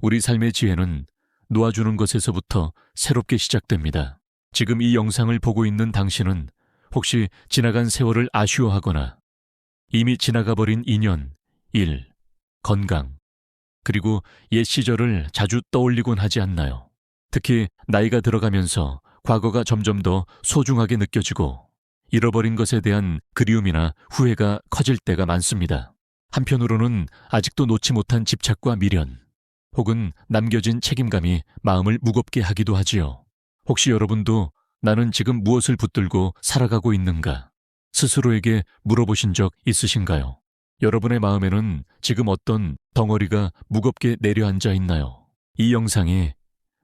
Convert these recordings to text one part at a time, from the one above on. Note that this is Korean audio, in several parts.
우리 삶의 지혜는 놓아주는 것에서부터 새롭게 시작됩니다. 지금 이 영상을 보고 있는 당신은 혹시 지나간 세월을 아쉬워하거나 이미 지나가버린 인연, 일, 건강, 그리고 옛 시절을 자주 떠올리곤 하지 않나요? 특히 나이가 들어가면서 과거가 점점 더 소중하게 느껴지고 잃어버린 것에 대한 그리움이나 후회가 커질 때가 많습니다. 한편으로는 아직도 놓지 못한 집착과 미련, 혹은 남겨진 책임감이 마음을 무겁게 하기도 하지요. 혹시 여러분도 나는 지금 무엇을 붙들고 살아가고 있는가? 스스로에게 물어보신 적 있으신가요? 여러분의 마음에는 지금 어떤 덩어리가 무겁게 내려앉아 있나요? 이 영상이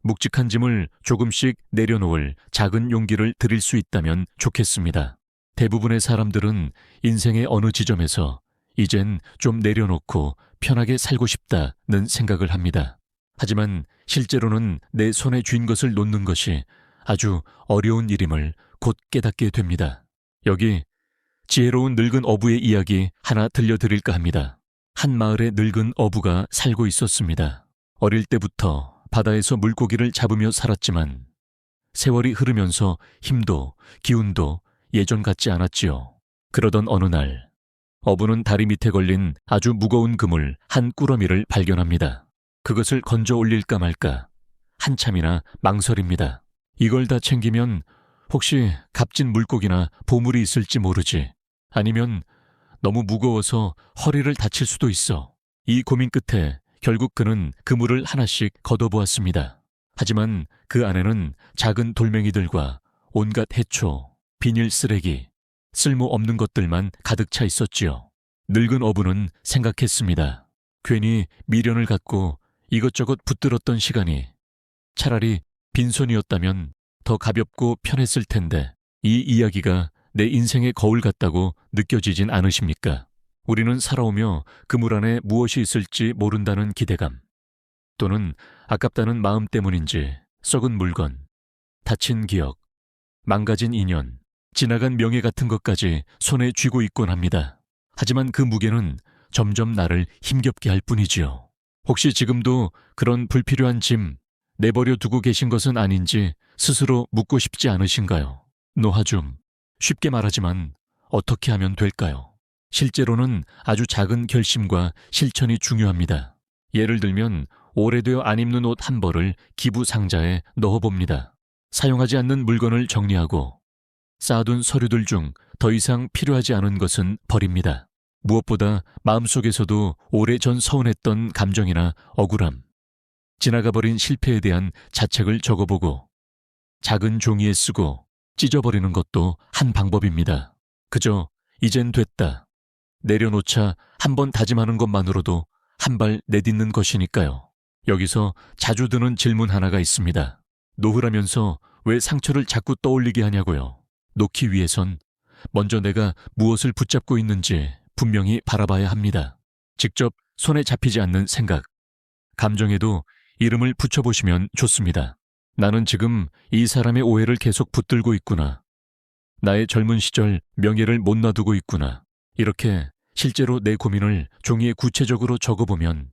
묵직한 짐을 조금씩 내려놓을 작은 용기를 드릴 수 있다면 좋겠습니다. 대부분의 사람들은 인생의 어느 지점에서 이젠 좀 내려놓고 편하게 살고 싶다는 생각을 합니다. 하지만 실제로는 내 손에 쥔 것을 놓는 것이 아주 어려운 일임을 곧 깨닫게 됩니다. 여기 지혜로운 늙은 어부의 이야기 하나 들려드릴까 합니다. 한 마을에 늙은 어부가 살고 있었습니다. 어릴 때부터 바다에서 물고기를 잡으며 살았지만 세월이 흐르면서 힘도 기운도 예전 같지 않았지요. 그러던 어느 날 어부는 다리 밑에 걸린 아주 무거운 그물 한 꾸러미를 발견합니다. 그것을 건져 올릴까 말까 한참이나 망설입니다. 이걸 다 챙기면 혹시 값진 물고기나 보물이 있을지 모르지. 아니면 너무 무거워서 허리를 다칠 수도 있어. 이 고민 끝에 결국 그는 그물을 하나씩 걷어보았습니다. 하지만 그 안에는 작은 돌멩이들과 온갖 해초, 비닐 쓰레기, 쓸모없는 것들만 가득 차 있었지요. 늙은 어부는 생각했습니다. 괜히 미련을 갖고 이것저것 붙들었던 시간이 차라리 빈손이었다면 더 가볍고 편했을 텐데 이 이야기가 내 인생의 거울 같다고 느껴지진 않으십니까? 우리는 살아오며 그물 안에 무엇이 있을지 모른다는 기대감, 또는 아깝다는 마음 때문인지 썩은 물건, 다친 기억, 망가진 인연, 지나간 명예 같은 것까지 손에 쥐고 있곤 합니다. 하지만 그 무게는 점점 나를 힘겹게 할 뿐이지요. 혹시 지금도 그런 불필요한 짐 내버려 두고 계신 것은 아닌지 스스로 묻고 싶지 않으신가요? 노하 좀. 쉽게 말하지만 어떻게 하면 될까요? 실제로는 아주 작은 결심과 실천이 중요합니다. 예를 들면 오래되어 안 입는 옷 한 벌을 기부 상자에 넣어봅니다. 사용하지 않는 물건을 정리하고 쌓아둔 서류들 중 더 이상 필요하지 않은 것은 버립니다. 무엇보다 마음속에서도 오래전 서운했던 감정이나 억울함, 지나가버린 실패에 대한 자책을 적어보고 작은 종이에 쓰고 찢어버리는 것도 한 방법입니다. 그저 이젠 됐다, 내려놓자 한번 다짐하는 것만으로도 한 발 내딛는 것이니까요. 여기서 자주 드는 질문 하나가 있습니다. 놓으라면서 왜 상처를 자꾸 떠올리게 하냐고요. 놓기 위해선 먼저 내가 무엇을 붙잡고 있는지 분명히 바라봐야 합니다. 직접 손에 잡히지 않는 생각, 감정에도 이름을 붙여보시면 좋습니다. 나는 지금 이 사람의 오해를 계속 붙들고 있구나. 나의 젊은 시절 명예를 못 놔두고 있구나. 이렇게 실제로 내 고민을 종이에 구체적으로 적어보면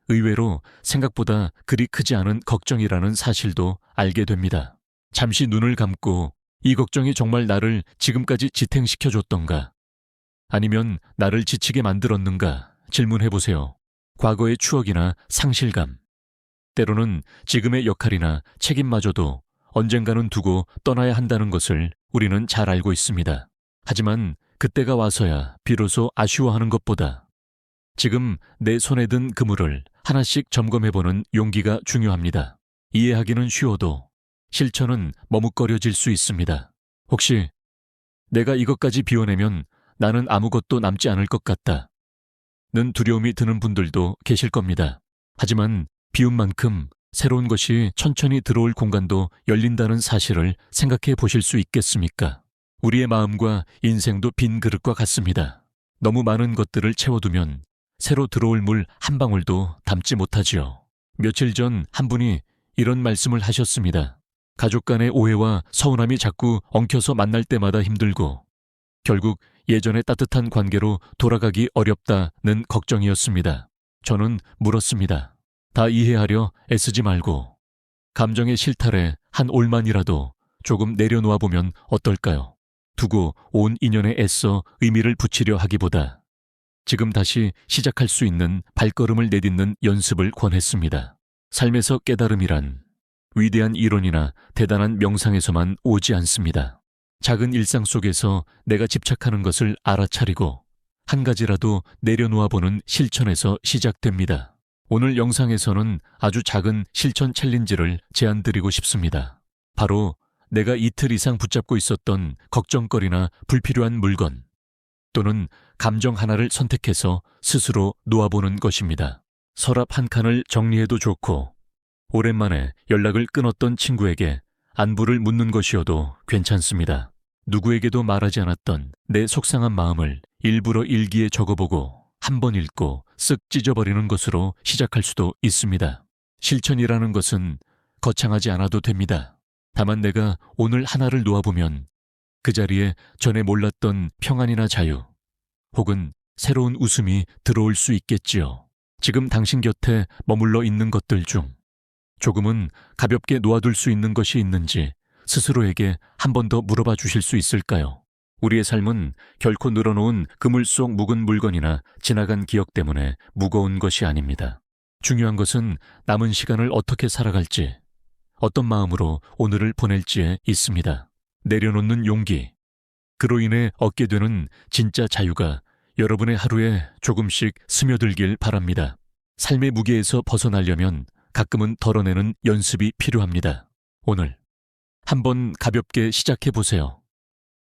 의외로 생각보다 그리 크지 않은 걱정이라는 사실도 알게 됩니다. 잠시 눈을 감고 이 걱정이 정말 나를 지금까지 지탱시켜줬던가, 아니면 나를 지치게 만들었는가 질문해보세요. 과거의 추억이나 상실감, 때로는 지금의 역할이나 책임마저도 언젠가는 두고 떠나야 한다는 것을 우리는 잘 알고 있습니다. 하지만 그때가 와서야 비로소 아쉬워하는 것보다 지금 내 손에 든 그물을 하나씩 점검해보는 용기가 중요합니다. 이해하기는 쉬워도 실천은 머뭇거려질 수 있습니다. 혹시 내가 이것까지 비워내면 나는 아무것도 남지 않을 것 같다는 두려움이 드는 분들도 계실 겁니다. 하지만 비운 만큼 새로운 것이 천천히 들어올 공간도 열린다는 사실을 생각해 보실 수 있겠습니까? 우리의 마음과 인생도 빈 그릇과 같습니다. 너무 많은 것들을 채워두면 새로 들어올 물 한 방울도 담지 못하지요. 며칠 전 한 분이 이런 말씀을 하셨습니다. 가족 간의 오해와 서운함이 자꾸 엉켜서 만날 때마다 힘들고 결국 예전의 따뜻한 관계로 돌아가기 어렵다는 걱정이었습니다. 저는 물었습니다. 다 이해하려 애쓰지 말고 감정의 실탈에 한 올만이라도 조금 내려놓아 보면 어떨까요? 두고 온 인연에 애써 의미를 붙이려 하기보다 지금 다시 시작할 수 있는 발걸음을 내딛는 연습을 권했습니다. 삶에서 깨달음이란 위대한 이론이나 대단한 명상에서만 오지 않습니다. 작은 일상 속에서 내가 집착하는 것을 알아차리고 한 가지라도 내려놓아 보는 실천에서 시작됩니다. 오늘 영상에서는 아주 작은 실천 챌린지를 제안드리고 싶습니다. 바로 내가 이틀 이상 붙잡고 있었던 걱정거리나 불필요한 물건 또는 감정 하나를 선택해서 스스로 놓아보는 것입니다. 서랍 한 칸을 정리해도 좋고 오랜만에 연락을 끊었던 친구에게 안부를 묻는 것이어도 괜찮습니다. 누구에게도 말하지 않았던 내 속상한 마음을 일부러 일기에 적어보고 한 번 읽고 쓱 찢어버리는 것으로 시작할 수도 있습니다. 실천이라는 것은 거창하지 않아도 됩니다. 다만 내가 오늘 하나를 놓아보면 그 자리에 전에 몰랐던 평안이나 자유 혹은 새로운 웃음이 들어올 수 있겠지요. 지금 당신 곁에 머물러 있는 것들 중 조금은 가볍게 놓아둘 수 있는 것이 있는지 스스로에게 한 번 더 물어봐 주실 수 있을까요? 우리의 삶은 결코 늘어놓은 그물 속 묵은 물건이나 지나간 기억 때문에 무거운 것이 아닙니다. 중요한 것은 남은 시간을 어떻게 살아갈지, 어떤 마음으로 오늘을 보낼지에 있습니다. 내려놓는 용기, 그로 인해 얻게 되는 진짜 자유가 여러분의 하루에 조금씩 스며들길 바랍니다. 삶의 무게에서 벗어나려면 가끔은 덜어내는 연습이 필요합니다. 오늘 한번 가볍게 시작해 보세요.